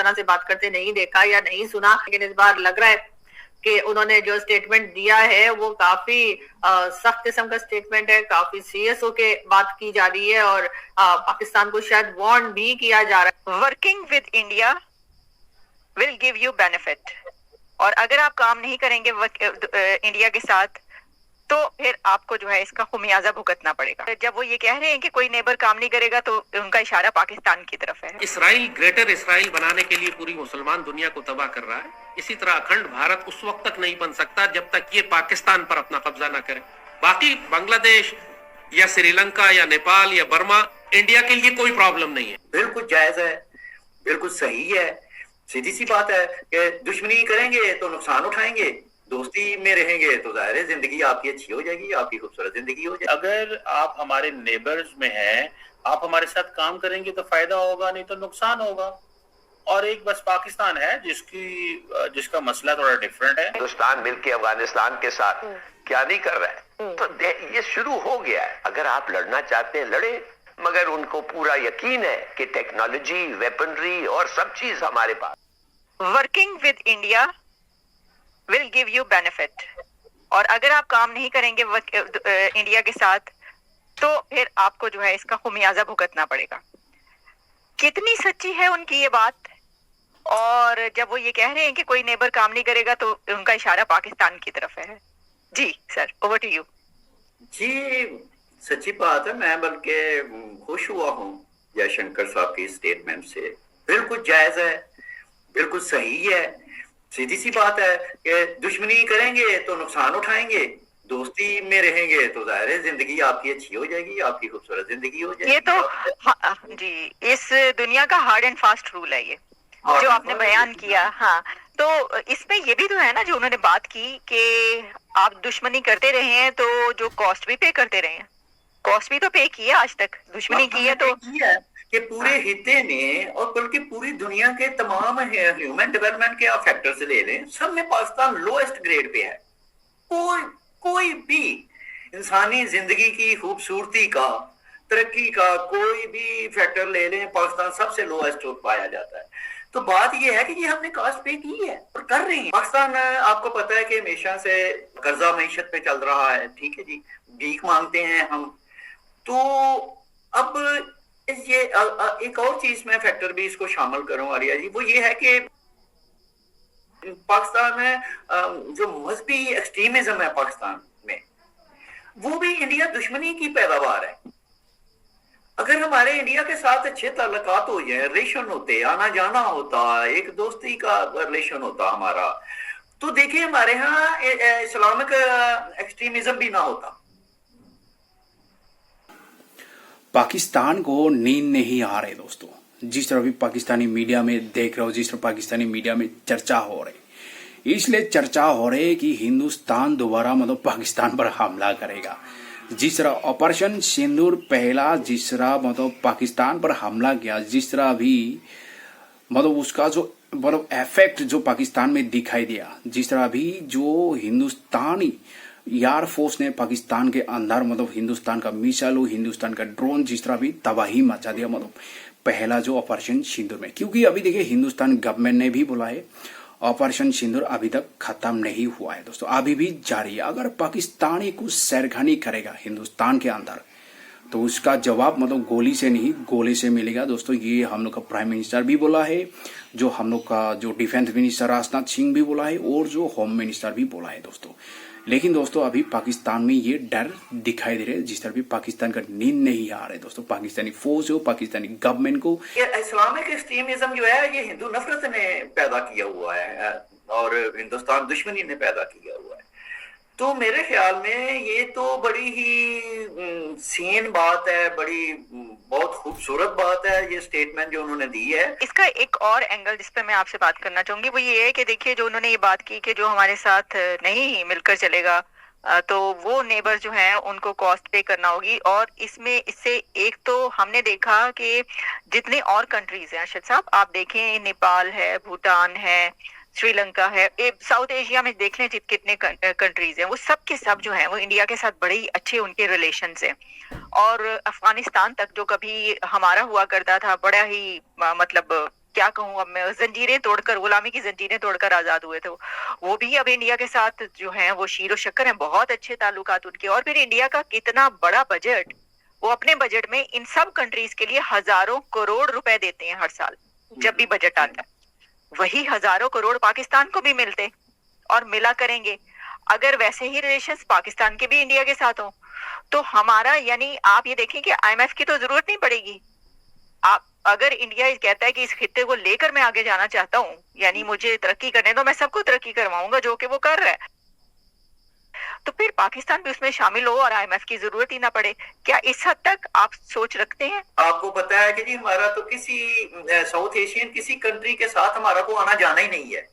तरह से बात करते नहीं देखा या नहीं सुना, लेकिन इस बार लग रहा है कि उन्होंने जो स्टेटमेंट दिया है वो काफी सख्त किस्म का स्टेटमेंट है, काफी सीरियस होके बात की जा रही है और पाकिस्तान को शायद वार्न भी किया जा रहा है। Working with India will give you benefit, और अगर आप काम नहीं करेंगे इंडिया के साथ तो फिर आपको जो है इसका खुमियाजा भुगतना पड़ेगा। जब वो ये कह रहे हैं कि कोई नेबर काम नहीं करेगा तो उनका इशारा पाकिस्तान की तरफ है। इसराइल ग्रेटर इसराइल बनाने के लिए पूरी मुसलमान दुनिया को तबाह कर रहा है। इसी तरह अखंड भारत उस वक्त तक नहीं बन सकता जब तक ये पाकिस्तान पर अपना कब्जा ना करे। बाकी बांग्लादेश या श्रीलंका या नेपाल या बर्मा इंडिया के लिए कोई प्रॉब्लम नहीं है। बिल्कुल जायज है, बिल्कुल सही है, सीधी सी बात है कि दुश्मनी करेंगे तो नुकसान उठाएंगे, दोस्ती में रहेंगे तो जाहिर है जिंदगी आपकी अच्छी हो जाएगी, आपकी खूबसूरत जिंदगी हो जाएगी। अगर आप हमारे नेबर्स में हैं, आप हमारे साथ काम करेंगे तो फायदा होगा, नहीं तो नुकसान होगा। और एक बस पाकिस्तान है जिसका मसला थोड़ा डिफरेंट है। हिंदुस्तान मिलकर अफगानिस्तान के साथ क्या नहीं कर रहा है, तो ये शुरू हो गया है। अगर आप लड़ना चाहते हैं लड़े, मगर उनको पूरा यकीन है कि टेक्नोलॉजी, वेपनरी और सब चीज हमारे पास। Working with India will give you benefit, और अगर आप काम नहीं करेंगे इंडिया के साथ तो फिर आपको जो है इसका खुमियाजा भुगतना पड़ेगा। कितनी सच्ची है उनकी ये बात, और जब वो ये कह रहे हैं कि कोई नेबर काम नहीं करेगा तो उनका इशारा पाकिस्तान की तरफ है। जी सर, ओवर टू यू। जी सच्ची बात है, मैं बल्कि खुश हुआ हूँ जयशंकर साहब की स्टेटमेंट से। बिल्कुल जायज है, बिल्कुल सही है, सीधी सी बात है कि दुश्मनी करेंगे तो नुकसान उठाएंगे, दोस्ती में रहेंगे तो जाहिर है जिंदगी आपकी अच्छी हो जाएगी, आपकी खूबसूरत जिंदगी हो जाएगी। ये तो जी इस दुनिया का हार्ड एंड फास्ट रूल है ये जो आपने बयान किया। हाँ, तो इसमें ये भी तो है ना जो उन्होंने बात की कि आप दुश्मनी करते रहे हैं तो जो कॉस्ट भी पे करते रहे हैं, कॉस्ट भी तो पे किया आज तक, दुश्मनी की है तो कि पूरे हिस्से ने और बल्कि पूरी दुनिया के तमाम ह्यूमन डेवलपमेंट के आप फैक्टर्स ले लें, सब में पाकिस्तान लोएस्ट ग्रेड पे है। कोई भी इंसानी जिंदगी की खूबसूरती का, तरक्की का कोई भी फैक्टर ले लें, पाकिस्तान सबसे लोएस्ट पाया जाता है। तो बात यह है कि ये हमने कॉस्ट पे की है और कर रहे हैं। पाकिस्तान आपको पता है कि हमेशा से कर्जा मईशत पे चल रहा है, ठीक है जी, भीख मांगते हैं हम। तो अब ये एक और चीज में फैक्टर भी इसको शामिल करूं आर्या जी, वो ये है कि पाकिस्तान में जो मजहबी एक्सट्रीमिज्म है पाकिस्तान में, वो भी इंडिया दुश्मनी की पैदावार है। अगर हमारे इंडिया के साथ अच्छे ताल्लुकात हो जाए, रिलेशन होते, आना जाना होता, एक दोस्ती का रिलेशन होता हमारा, तो देखिए हमारे यहाँ इस्लामिक एक्सट्रीमिज्म भी ना होता। पाकिस्तान को नींद नहीं आ रहे दोस्तों, जिस तरह भी पाकिस्तानी मीडिया में देख रहे हो, जिस तरह पाकिस्तानी मीडिया में चर्चा हो रही, इसलिए चर्चा हो रही कि हिंदुस्तान दोबारा मतलब पाकिस्तान पर हमला करेगा। जिस तरह ऑपरेशन सिंदूर पहला जिस तरह मतलब पाकिस्तान पर हमला किया, जिस तरह भी मतलब उसका जो मतलब इफेक्ट जो पाकिस्तान में दिखाई दिया, जिस तरह भी जो हिंदुस्तानी एयर फोर्स ने पाकिस्तान के अंदर मतलब हिंदुस्तान का मिसाइल, हिंदुस्तान का ड्रोन जिस तरह भी तबाही मचा दिया मतलब पहला जो ऑपरेशन सिंदूर में। क्योंकि अभी देखिए हिंदुस्तान गवर्नमेंट ने भी बोला है ऑपरेशन सिंदूर अभी तक खत्म नहीं हुआ है दोस्तों, अभी भी जारी है। अगर पाकिस्तानी कुछ सरगर्मी करेगा हिंदुस्तान के अंदर तो उसका जवाब मतलब गोली से नहीं गोले से मिलेगा दोस्तों। ये हम लोग का प्राइम मिनिस्टर भी बोला है, जो हम लोग का जो डिफेंस मिनिस्टर राजनाथ सिंह भी बोला है, और जो होम मिनिस्टर भी बोला है दोस्तों। लेकिन दोस्तों अभी पाकिस्तान में ये डर दिखाई दे रहा है, जिस तरह भी पाकिस्तान का नींद नहीं आ रहा है दोस्तों। पाकिस्तानी फौज हो, पाकिस्तानी गवर्नमेंट को, इस्लामिक एक्सट्रीमिज्म जो है ये हिंदू नफरत ने पैदा किया हुआ है और हिंदुस्तान दुश्मनी ने पैदा किया हुआ है। तो मेरे ख्याल में ये तो बड़ी ही सीन बात है, बड़ी बहुत खूबसूरत बात है ये स्टेटमेंट जो उन्होंने दी है। इसका एक और एंगल जिस पे मैं आपसे बात करना चाहूंगी वो ये है कि देखिए जो उन्होंने ये बात की कि जो हमारे साथ नहीं मिलकर चलेगा तो वो नेबर जो हैं उनको कॉस्ट पे करना होगी। और इससे एक तो हमने देखा कि जितने और कंट्रीज हैं अर्शद साहब, आप देखें नेपाल है, भूटान है, श्रीलंका है, साउथ एशिया में देख लें कितने कंट्रीज हैं, वो सब के सब जो हैं वो इंडिया के साथ बड़े ही अच्छे उनके रिलेशन हैं। और अफगानिस्तान तक जो कभी हमारा हुआ करता था बड़ा ही मतलब क्या कहूँ अब मैं, जंजीरें तोड़कर, गुलामी की जंजीरें तोड़कर आजाद हुए थे वो भी अब इंडिया के साथ जो है वो शीरो शक्कर हैं, बहुत अच्छे ताल्लुकात उनके। और फिर इंडिया का कितना बड़ा बजट, वो अपने बजट में इन सब कंट्रीज के लिए हजारों करोड़ रुपए देते हैं हर साल जब भी बजट आता है। वही हजारों करोड़ पाकिस्तान को भी मिलते और मिला करेंगे अगर वैसे ही रिलेशंस पाकिस्तान के भी इंडिया के साथ हो तो हमारा, यानी आप ये देखें कि IMF की तो जरूरत नहीं पड़ेगी। आप अगर इंडिया कहता है कि इस खित्ते को लेकर मैं आगे जाना चाहता हूँ, यानी मुझे तरक्की करने दो, मैं सबको तरक्की करवाऊंगा, जो कि वो कर रहा है, तो फिर पाकिस्तान भी उसमें शामिल हो और IMF की जरूरत ही ना पड़े। क्या इस हद तक आप सोच रखते हैं? आपको पता है कि जी हमारा तो किसी साउथ एशियन किसी कंट्री के साथ हमारा को आना जाना ही नहीं है,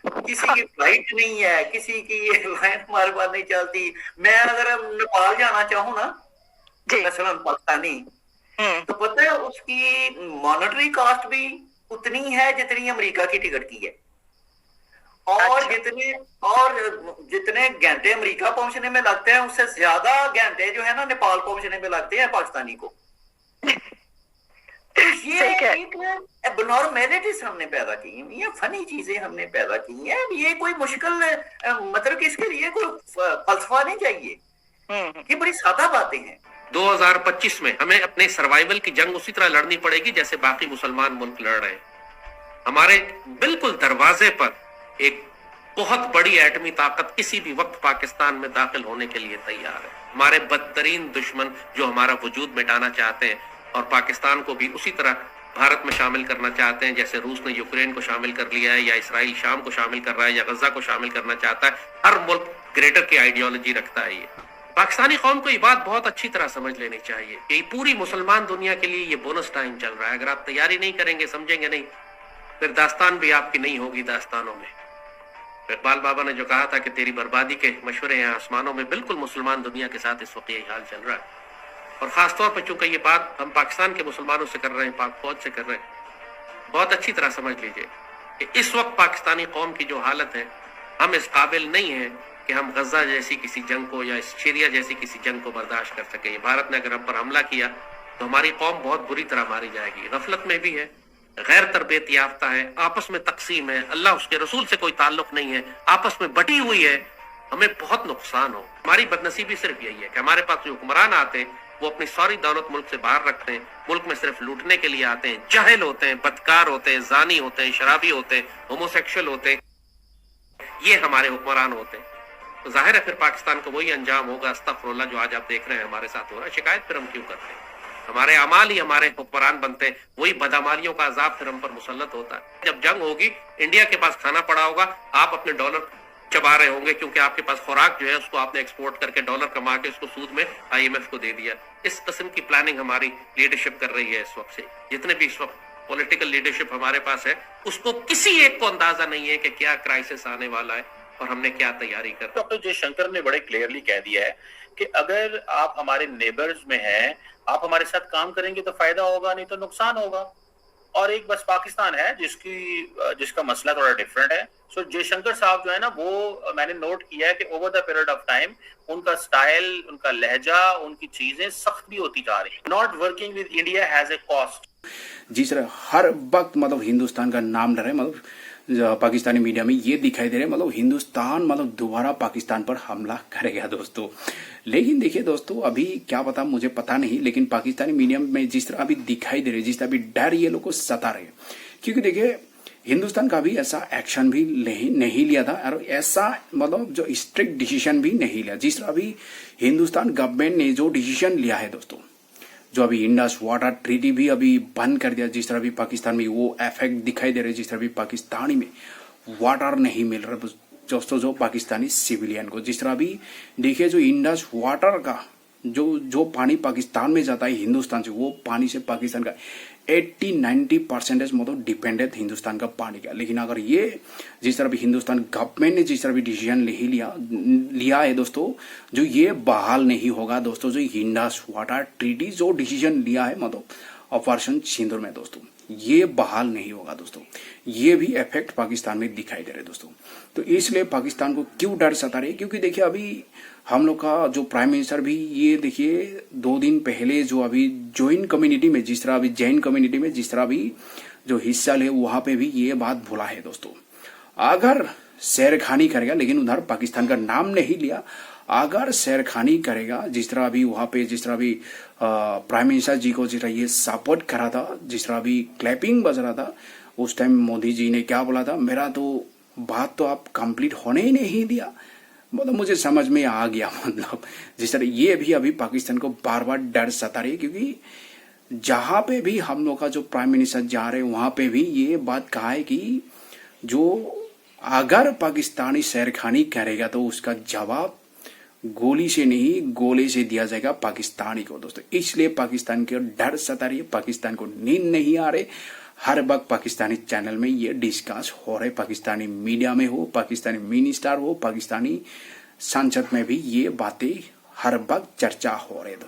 किसी की फ्लाइट नहीं है, किसी की एयरलाइन हमारे पास नहीं चलती। मैं अगर नेपाल जाना चाहूँ ना, मसलन पाकिस्तानी, तो पता है उसकी मॉनेटरी कॉस्ट भी उतनी है जितनी अमेरिका की टिकट की है, और जितने घंटे अमेरिका पहुंचने में लगते हैं उससे ज्यादा घंटे जो है ना नेपाल पहुंचने में लगते हैं पाकिस्तानी को। तो ये एक एबनॉर्मेलिटीज हमने पैदा की हैं, ये फनी चीजें हमने पैदा की हैं। ये कोई मुश्किल मतलब कि इसके लिए कोई फलसफा नहीं चाहिए, ये बड़ी सादा बातें हैं। 2025 में हमें अपने सर्वाइवल की जंग उसी तरह लड़नी पड़ेगी जैसे बाकी मुसलमान मुल्क लड़ रहे हैं। हमारे बिल्कुल दरवाजे पर एक बहुत बड़ी एटमी ताकत किसी भी वक्त पाकिस्तान में दाखिल होने के लिए तैयार है। हमारे बदतरीन दुश्मन जो हमारा वजूद मिटाना चाहते हैं और पाकिस्तान को भी उसी तरह भारत में शामिल करना चाहते हैं जैसे रूस ने यूक्रेन को शामिल कर लिया है, या इसराइल शाम को शामिल कर रहा है, या गजा को शामिल करना चाहता है। हर मुल्क ग्रेटर की आइडियोलॉजी रखता है। ये पाकिस्तानी कौम को ये बात बहुत अच्छी तरह समझ लेनी चाहिए कि पूरी मुसलमान दुनिया के लिए ये बोनस टाइम चल रहा है। अगर आप तैयारी नहीं करेंगे, समझेंगे नहीं, फिर दास्तान भी आपकी नहीं होगी दास्तानों में। इकबाल बाबा ने जो कहा था कि तेरी बर्बादी के मशवरे हैं आसमानों में, बिल्कुल मुसलमान दुनिया के साथ इस वक्त यही हाल चल रहा है। और खासतौर पर चूंकि ये बात हम पाकिस्तान के मुसलमानों से कर रहे हैं, पाक फौज से कर रहे हैं, बहुत अच्छी तरह समझ लीजिए कि इस वक्त पाकिस्तानी कौम की जो हालत है, हम इस काबिल नहीं है कि हम गजा जैसी किसी जंग को या सीरिया जैसी किसी जंग को बर्दाश्त कर सके। भारत ने अगर हम पर हमला किया तो हमारी कौम बहुत बुरी तरह मारी जाएगी। गफलत में भी है, गैर तरबियत याफ्ता है, आपस में तकसीम है, अल्लाह उसके रसूल से कोई ताल्लुक नहीं है, आपस में बटी हुई है, हमें बहुत नुकसान हो। हमारी बदनसीबी सिर्फ यही है कि हमारे पास जो हुक्मरान आते हैं वो अपनी सारी दौलत मुल्क से बाहर रखते हैं, मुल्क में सिर्फ लूटने के लिए आते हैं, जाहिल होते हैं, बदकार होते हैं, जानी होते हैं, शराबी होते हैं, होमोसेक्सुअल होते हैं, ये हमारे हुक्मरान होते हैं। तो जाहिर है फिर पाकिस्तान को वही अंजाम होगा, अस्तगफुरुल्लाह, जो आज आप देख रहे हैं हमारे साथ हो रहा है। शिकायत फिर हम क्यों करते हैं? हमारे अमाल ही हमारे हुक्मरान बनते हैं, वही बदअमालियों का अजाब फिर हम पर मुसल्लत होता है। जब जंग होगी, इंडिया के पास खाना पड़ा होगा, आप अपने डॉलर चबा रहे होंगे क्योंकि आपके पास खुराक जो है उसको आपने एक्सपोर्ट करके डॉलर कमा के उसको सूद में IMF को दे दिया। इस किस्म की प्लानिंग हमारी लीडरशिप कर रही है इस वक्त से। जितने भी इस वक्त पॉलिटिकल लीडरशिप हमारे पास है, उसको किसी एक को अंदाजा नहीं है कि क्या क्राइसिस आने वाला है और हमने क्या तैयारी कर। डॉक्टर जयशंकर ने बड़े क्लियरली कह दिया है कि अगर आप हमारे नेबर्स में हैं, आप हमारे साथ काम करेंगे तो फायदा होगा, नहीं तो नुकसान होगा। और एक बस पाकिस्तान है जिसका मसला थोड़ा डिफरेंट है। सो जयशंकर साहब जो है ना, वो मैंने नोट किया है कि over the period of time उनका स्टाइल, उनका लहजा, उनकी चीजें सख्त भी होती जा रही है। Not working with India has a cost. जी सर, हर वक्त मतलब हिंदुस्तान का नाम ले रहे, मतलब पाकिस्तानी मीडिया में ये दिखाई दे रहा है मतलब हिंदुस्तान मतलब दोबारा पाकिस्तान पर हमला करेगा दोस्तों। लेकिन देखिए दोस्तों, अभी क्या पता, मुझे पता नहीं, लेकिन पाकिस्तानी मीडिया में जिस तरह अभी दिखाई दे रहे, जिस तरह अभी डर ये लोग को सता रहे, क्योंकि देखिए हिंदुस्तान का भी ऐसा एक्शन भी नहीं लिया था और ऐसा मतलब जो स्ट्रिक्ट डिसीजन भी नहीं लिया। जिस तरह अभी हिंदुस्तान गवर्नमेंट ने जो डिसीजन लिया है दोस्तों, जो अभी इंडस वाटर ट्रीटी भी अभी बंद कर दिया, जिस तरह भी पाकिस्तान में वो इफेक्ट दिखाई दे रहे, जिस तरह भी पाकिस्तानी में वाटर नहीं मिल रहा दोस्तों, जो पाकिस्तानी सिविलियन को, जिस तरह भी देखिए जो इंडस वाटर का जो पानी पाकिस्तान में जाता है हिंदुस्तान से, वो पानी से पाकिस्तान का 80-90% मतलब डिपेंडेंट हिंदुस्तान का पानी का। लेकिन अगर ये जिस तरह भी हिंदुस्तान गवर्नमेंट ने जिस तरह भी डिसीजन नहीं लिया है दोस्तों, जो ये बहाल नहीं होगा दोस्तों। जो इंडस वाटर ट्रीटी जो डिसीजन लिया है मतलब ऑपरेशन सिंदूर में दोस्तों, ये बहाल नहीं होगा दोस्तों। ये भी इफेक्ट पाकिस्तान में दिखाई दे रहे दोस्तों। तो इसलिए पाकिस्तान को क्यों डर सता रहे, क्योंकि देखिए अभी हम लोग का जो प्राइम मिनिस्टर भी ये देखिए 2 दिन पहले जो अभी जैन कम्युनिटी में जिस तरह अभी जो हिस्सा ले वहां पे भी ये बात बोला है दोस्तों। अगर शेरखानी करेगा, लेकिन उधर पाकिस्तान का नाम नहीं लिया, अगर शेरखानी करेगा, जिस तरह अभी वहां पे जिस तरह अभी प्राइम मिनिस्टर जी को जिस तरह ये सपोर्ट करा था, जिस तरह अभी क्लैपिंग बज रहा था, उस टाइम मोदी जी ने क्या बोला था, मेरा तो बात तो आप कंप्लीट होने ही नहीं दिया। मतलब मुझे समझ में आ गया, मतलब जिस तरह ये भी अभी पाकिस्तान को बार बार डर सता रही है, क्योंकि जहां पे भी हम लोग का जो प्राइम मिनिस्टर जा रहे हैं वहां पे भी ये बात कहा है कि जो अगर पाकिस्तानी शेरखानी करेगा तो उसका जवाब गोली से नहीं गोले से दिया जाएगा पाकिस्तानी को दोस्तों। इसलिए पाकिस्तान के डर सता रही है, पाकिस्तान को नींद नहीं आ रहे। हर वक्त पाकिस्तानी चैनल में ये डिस्कस हो रहे, पाकिस्तानी मीडिया में हो, पाकिस्तानी मिनिस्टर हो, पाकिस्तानी संसद में भी ये बातें हर वक्त चर्चा हो रहे।